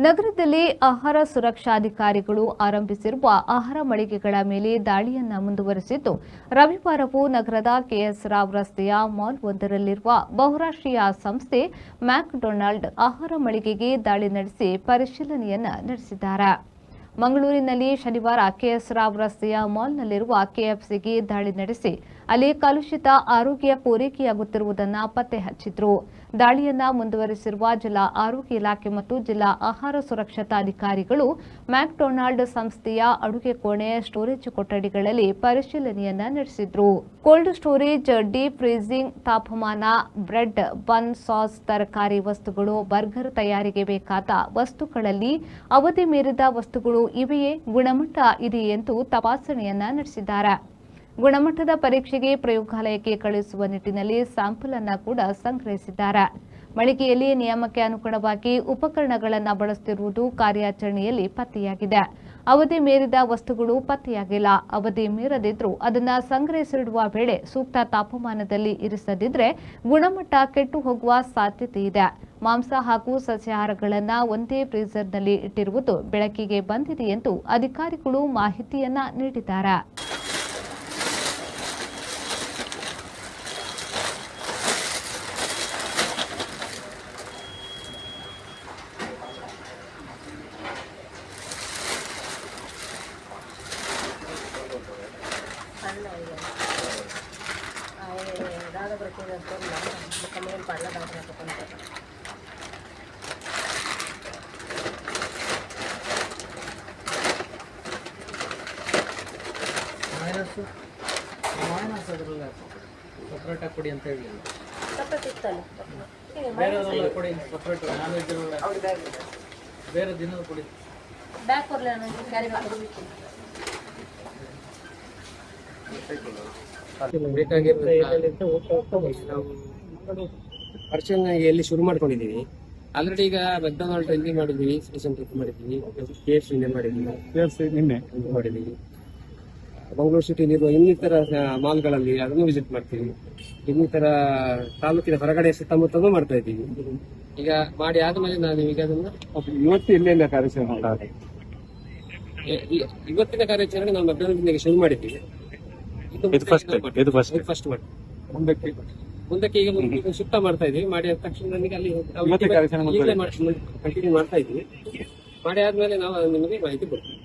ನಗರದಲ್ಲಿ ಆಹಾರ ಸುರಕ್ಷಾಧಿಕಾರಿಗಳು ಆರಂಭಿಸಿರುವ ಆಹಾರ ಮಳಿಗೆಗಳ ಮೇಲೆ ದಾಳಿಯನ್ನ ಮುಂದುವರೆಸಿದ್ದು, ರವಿವಾರವೂ ನಗರದ ಕೆಎಸ್ ರಾವ್ ರಸ್ತೆಯ ಮಾಲ್ ಒಂದರಲ್ಲಿರುವ ಬಹುರಾಷ್ಟ್ರೀಯ ಸಂಸ್ಥೆ ಮ್ಯಾಕ್ಡೊನಾಲ್ಡ್ ಆಹಾರ ಮಳಿಗೆಗೆ ದಾಳಿ ನಡೆಸಿ ಪರಿಶೀಲನೆಯನ್ನ ನಡೆಸಿದ್ದಾರೆ. ಮಂಗಳೂರಿನಲ್ಲಿ ಶನಿವಾರ ಕೆಎಸ್ ರಾವ್ ರಸ್ತೆಯ ಮಾಲ್ನಲ್ಲಿರುವ ಕೆಎಫ್ಸಿಗೆ ದಾಳಿ ನಡೆಸಿ ಅಲ್ಲಿ ಕಲುಷಿತ ಆರೋಗ್ಯ ಪೂರೈಕೆಯಾಗುತ್ತಿರುವುದನ್ನು ಪತ್ತೆ ಹಚ್ಚಿದ್ರು. ದಾಳಿಯನ್ನ ಮುಂದುವರೆಸಿರುವ ಜಿಲ್ಲಾ ಆರೋಗ್ಯ ಇಲಾಖೆ ಮತ್ತು ಜಿಲ್ಲಾ ಆಹಾರ ಸುರಕ್ಷತಾಧಿಕಾರಿಗಳು ಮ್ಯಾಕ್ಡೊನಾಲ್ಡ್ ಸಂಸ್ಥೆಯ ಅಡುಗೆ ಕೋಣೆ, ಸ್ಟೋರೇಜ್ ಕೊಠಡಿಗಳಲ್ಲಿ ಪರಿಶೀಲನೆಯನ್ನ ನಡೆಸಿದ್ರು. ಕೋಲ್ಡ್ ಸ್ಟೋರೇಜ್, ಡೀಪ್ ಫ್ರೀಜಿಂಗ್, ತಾಪಮಾನ, ಬ್ರೆಡ್, ಬನ್, ಸಾಸ್, ತರಕಾರಿ ವಸ್ತುಗಳು, ಬರ್ಗರ್ ತಯಾರಿಗೆ ಬೇಕಾದ ವಸ್ತುಗಳಲ್ಲಿ ಅವಧಿ ಮೀರಿದ ವಸ್ತುಗಳು ಇವೆಯೇ, ಗುಣಮಟ್ಟ ಇದೆಯೇ ಎಂದು ತಪಾಸಣೆಯನ್ನ ನಡೆಸಿದ್ದಾರೆ. ಗುಣಮಟ್ಟದ ಪರೀಕ್ಷೆಗೆ ಪ್ರಯೋಗಾಲಯಕ್ಕೆ ಕಳುಹಿಸುವ ನಿಟ್ಟಿನಲ್ಲಿ ಸ್ಯಾಂಪಲ್ ಅನ್ನು ಕೂಡ ಸಂಗ್ರಹಿಸಿದ್ದಾರೆ. ಮಳಿಗೆಯಲ್ಲಿ ನಿಯಮಕ್ಕೆ ಅನುಗುಣವಾಗಿ ಉಪಕರಣಗಳನ್ನು ಬಳಸುತ್ತಿರುವುದು ಕಾರ್ಯಾಚರಣೆಯಲ್ಲಿ ಪತ್ತೆಯಾಗಿದೆ. ಅವಧಿ ಮೀರಿದ ವಸ್ತುಗಳು ಪತ್ತೆಯಾಗಿಲ್ಲ. ಅವಧಿ ಮೀರದಿದ್ರೂ ಅದನ್ನು ಸಂಗ್ರಹಿಸಿಡುವ ವೇಳೆ ಸೂಕ್ತ ತಾಪಮಾನದಲ್ಲಿ ಇರಿಸದಿದ್ರೆ ಗುಣಮಟ್ಟ ಕೆಟ್ಟು ಹೋಗುವ ಸಾಧ್ಯತೆ ಇದೆ. ಮಾಂಸ ಹಾಗೂ ಸಸ್ಯಾಹಾರಗಳನ್ನು ಒಂದೇ ಫ್ರೀಜರ್ನಲ್ಲಿ ಇಟ್ಟಿರುವುದು ಬೆಳಕಿಗೆ ಬಂದಿದೆ ಎಂದು ಅಧಿಕಾರಿಗಳು ಮಾಹಿತಿಯನ್ನ ನೀಡಿದ್ದಾರೆ. ಮೈನಸ್ ಅದರಲ್ಲ ಸಪ್ರೇಟ್ ಆಗಿ ಕೊಡಿ ಅಂತ ಹೇಳಿಲ್ಲ. ಬೇರೆ ಕೊಡಿ, ಸಪ್ರೇಟ್ ನಾನ್ ವೆಜ್ ಬೇರೆ ದಿನದ ಕೊಡಿ. ಪರಿಶೀಲನೆ ಎಲ್ಲಿ ಶುರು ಮಾಡ್ಕೊಂಡಿದ್ದೀವಿ. ಆಲ್ರೆಡಿ ಈಗ ಮೆಕ್ಡೊನಾಲ್ಡ್ ಇಲ್ಲಿ ಮಾಡಿದ್ದೀವಿ, ಸ್ಟೇಷನ್ ಟ್ರಿಪ್ ಮಾಡಿದ್ದೀವಿ, KFC ನಿನ್ನೆ ಮಾಡಿದ್ದೀವಿ. ಮಂಗಳೂರು ಸಿಟಿಲಿರುವ ಇನ್ನಿತರ ಮಾಲ್ಗಳಲ್ಲಿ ಅದನ್ನು ವಿಸಿಟ್ ಮಾಡ್ತೀವಿ. ಇನ್ನಿತರ ತಾಲೂಕಿನ ಹೊರಗಡೆ ಸುತ್ತಮುತ್ತಲೂ ಮಾಡ್ತಾ ಇದ್ದೀವಿ. ಈಗ ಮಾಡಿ ಆದ್ಮೇಲೆ ನಾನು ಈಗ ಅದನ್ನ ಇವತ್ತು ಇಲ್ಲೆಲ್ಲ ಕಾರ್ಯಾಚರಣೆ ಇವತ್ತಿನ ಕಾರ್ಯಾಚರಣೆ ನಾವು ಮೆಕ್ಡೊನಾಲ್ಡ್ ಶುರು ಮಾಡಿದ್ದೀವಿ. ಫಸ್ಟ್ ಮುಂದಕ್ಕೆ ಈಗ ಶಿಫ್ಟ್ ಮಾಡ್ತಾ ಇದೀವಿ. ಮಾಡಿ ಆದ ತಕ್ಷಣ ನನಗೆ ಅಲ್ಲಿ ಕಂಟಿನ್ಯೂ ಮಾಡ್ತಾ ಇದ್ವಿ. ಮಾಡಿ ಆದ್ಮೇಲೆ ನಾವು ನಿಮಗೆ ಮಾಹಿತಿ ಕೊಡ್ತೀವಿ.